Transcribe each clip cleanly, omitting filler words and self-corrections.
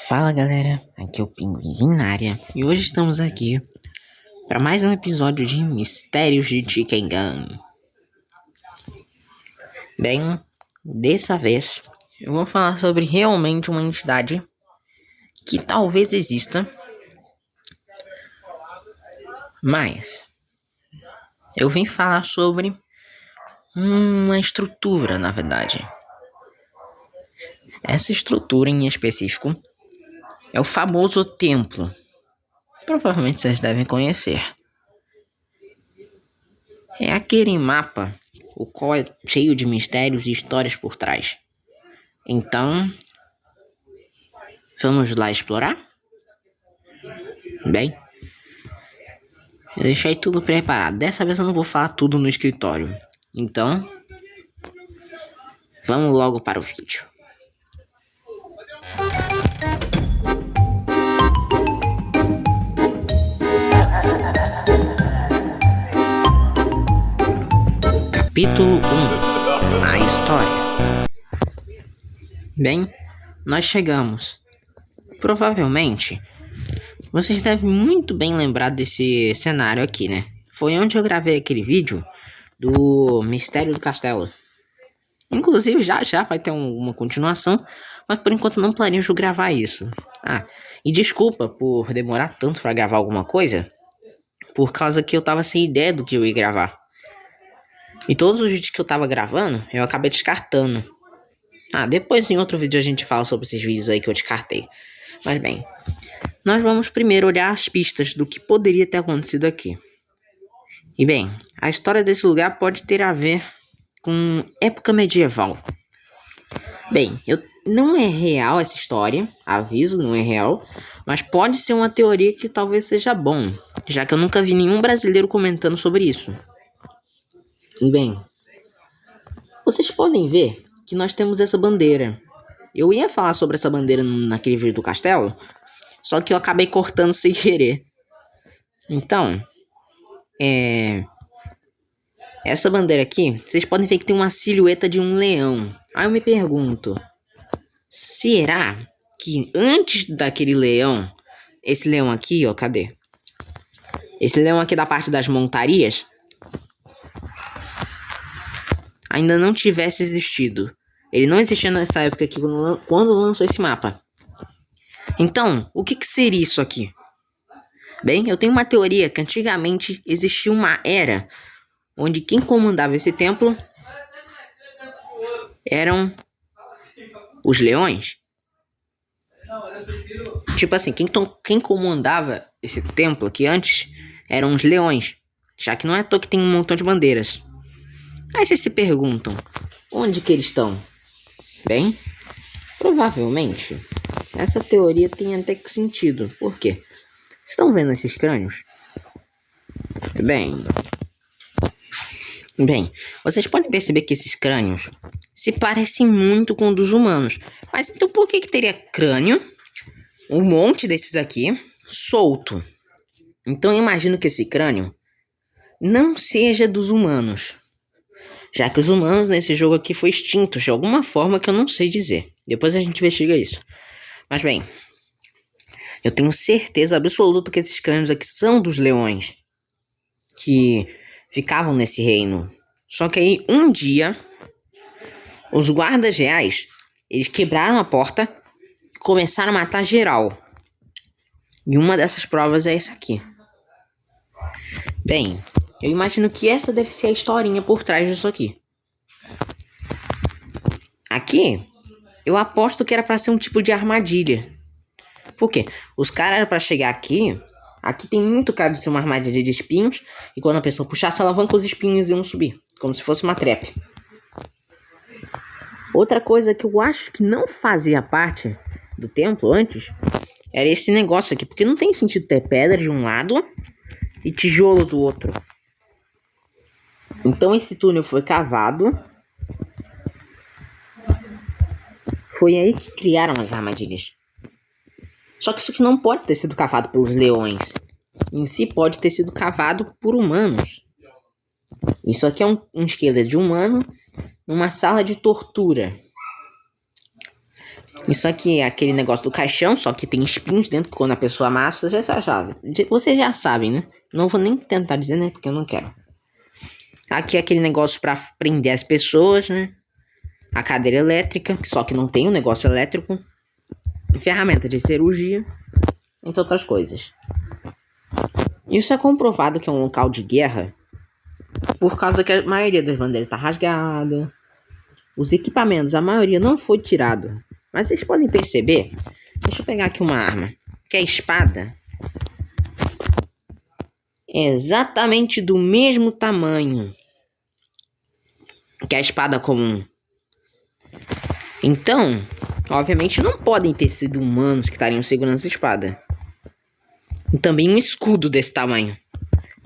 Fala galera, aqui é o Pinguinzinho na área e hoje estamos aqui para mais um episódio de Mistérios de Chicken Gun. Bem, dessa vez eu vou falar sobre realmente uma entidade que talvez exista, mas eu vim falar sobre uma estrutura, na verdade. Essa estrutura em específico é o famoso templo. Provavelmente vocês devem conhecer. É aquele mapa, o qual é cheio de mistérios e histórias por trás. Então, vamos lá explorar? Bem, eu deixei tudo preparado. Dessa vez eu não vou falar tudo no escritório. Então, vamos logo para o vídeo. Capítulo 1. A história. Bem, nós chegamos. Provavelmente, vocês devem muito bem lembrar desse cenário aqui, né? Foi onde eu gravei aquele vídeo do Mistério do Castelo. Inclusive, já vai ter uma continuação, mas por enquanto não planejo gravar isso. E desculpa por demorar tanto para gravar alguma coisa, por causa que eu tava sem ideia do que eu ia gravar. E todos os vídeos que eu tava gravando, eu acabei descartando. Depois em outro vídeo a gente fala sobre esses vídeos aí que eu descartei. Mas bem, nós vamos primeiro olhar as pistas do que poderia ter acontecido aqui. E bem, a história desse lugar pode ter a ver com época medieval. Bem, não é real essa história, aviso, não é real. Mas pode ser uma teoria que talvez seja bom, já que eu nunca vi nenhum brasileiro comentando sobre isso. E bem, vocês podem ver que nós temos essa bandeira. Eu ia falar sobre essa bandeira naquele vídeo do castelo, só que eu acabei cortando sem querer. Então, essa bandeira aqui, vocês podem ver que tem uma silhueta de um leão. Aí eu me pergunto, será que antes daquele leão, esse leão aqui, ó, cadê? Esse leão aqui da parte das montarias ainda não tivesse existido. Ele não existia nessa época aqui quando lançou esse mapa. Então, o que seria isso aqui? Bem, eu tenho uma teoria que antigamente existia uma era onde quem comandava esse templo eram os leões. Tipo assim, quem comandava esse templo aqui antes eram os leões, já que não é à toa que tem um montão de bandeiras. Aí vocês se perguntam, onde que eles estão? Bem, provavelmente essa teoria tem até sentido. Por quê? Estão vendo esses crânios? Bem, vocês podem perceber que esses crânios se parecem muito com os dos humanos. Mas então por que teria crânio, um monte desses aqui, solto? Então eu imagino que esse crânio não seja dos humanos, já que os humanos nesse jogo aqui foi extintos de alguma forma que eu não sei dizer. Depois a gente investiga isso. Mas bem, eu tenho certeza absoluta que esses crânios aqui são dos leões que ficavam nesse reino. Só que aí um dia os guardas reais, eles quebraram a porta e começaram a matar geral. E uma dessas provas é essa aqui. Bem, eu imagino que essa deve ser a historinha por trás disso aqui. Aqui, eu aposto que era pra ser um tipo de armadilha. Por quê? Os caras eram pra chegar aqui. Aqui tem muito cara de ser uma armadilha de espinhos. E quando a pessoa puxasse a alavanca, os espinhos iam subir. Como se fosse uma trap. Outra coisa que eu acho que não fazia parte do templo antes era esse negócio aqui. Porque não tem sentido ter pedra de um lado e tijolo do outro. Então esse túnel foi cavado. Foi aí que criaram as armadilhas. Só que isso aqui não pode ter sido cavado pelos leões. Em si pode ter sido cavado por humanos. Isso aqui é um esqueleto de humano numa sala de tortura. Isso aqui é aquele negócio do caixão, só que tem espinhos dentro que quando a pessoa amassa, vocês já sabem, né? Não vou nem tentar dizer, né? Porque eu não quero. Aqui é aquele negócio pra prender as pessoas, né? A cadeira elétrica, só que não tem um negócio elétrico. Ferramenta de cirurgia, entre outras coisas. Isso é comprovado que é um local de guerra por causa que a maioria das bandeiras está rasgada. Os equipamentos, a maioria não foi tirado. Mas vocês podem perceber. Deixa eu pegar aqui uma arma. Que a espada é exatamente do mesmo tamanho que a espada comum. Então, obviamente não podem ter sido humanos que estariam segurando essa espada. E também um escudo desse tamanho.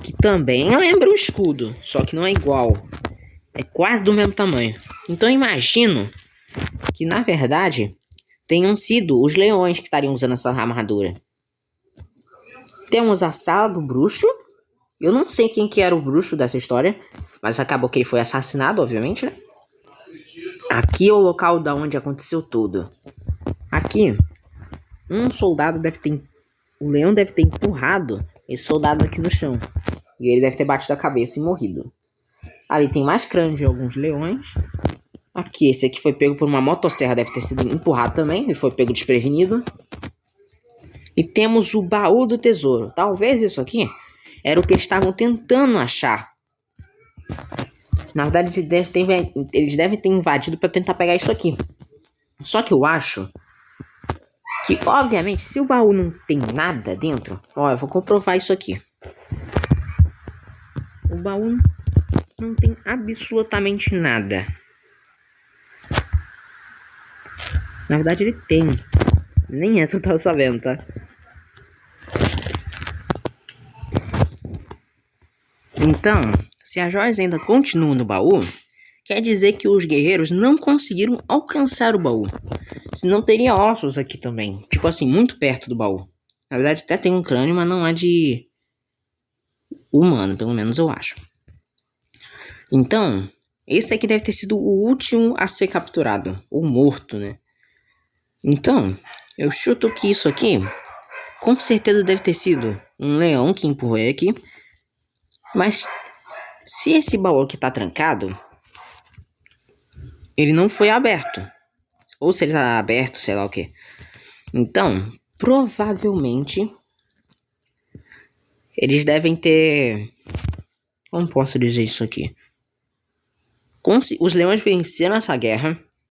Que também lembra um escudo, só que não é igual. É quase do mesmo tamanho. Então eu imagino que na verdade tenham sido os leões que estariam usando essa armadura. Temos a sala do bruxo. Eu não sei quem que era o bruxo dessa história, mas acabou que ele foi assassinado, obviamente, né? Aqui é o local da onde aconteceu tudo. Aqui, um soldado deve ter... O leão deve ter empurrado esse soldado aqui no chão. E ele deve ter batido a cabeça e morrido. Ali tem mais crânios de alguns leões. Aqui, esse aqui foi pego por uma motosserra, deve ter sido empurrado também. Ele foi pego desprevenido. E temos o baú do tesouro. Talvez isso aqui era o que eles estavam tentando achar. Na verdade, eles devem ter invadido para tentar pegar isso aqui. Só que eu acho que, obviamente, se o baú não tem nada dentro... Ó, eu vou comprovar isso aqui. O baú não tem absolutamente nada. Na verdade, ele tem. Nem essa eu tava sabendo, tá? Então, se as joias ainda continuam no baú, quer dizer que os guerreiros não conseguiram alcançar o baú. Senão teria ossos aqui também. Tipo assim, muito perto do baú. Na verdade até tem um crânio, mas não é de humano, pelo menos eu acho. Então, esse aqui deve ter sido o último a ser capturado. Ou morto, né? Então, eu chuto que isso aqui, com certeza deve ter sido um leão que empurrou ele aqui. Mas, se esse baú aqui tá trancado, ele não foi aberto. Ou se ele tá aberto, sei lá o que. Então, provavelmente, eles devem ter... Como posso dizer isso aqui? Os leões venceram essa guerra.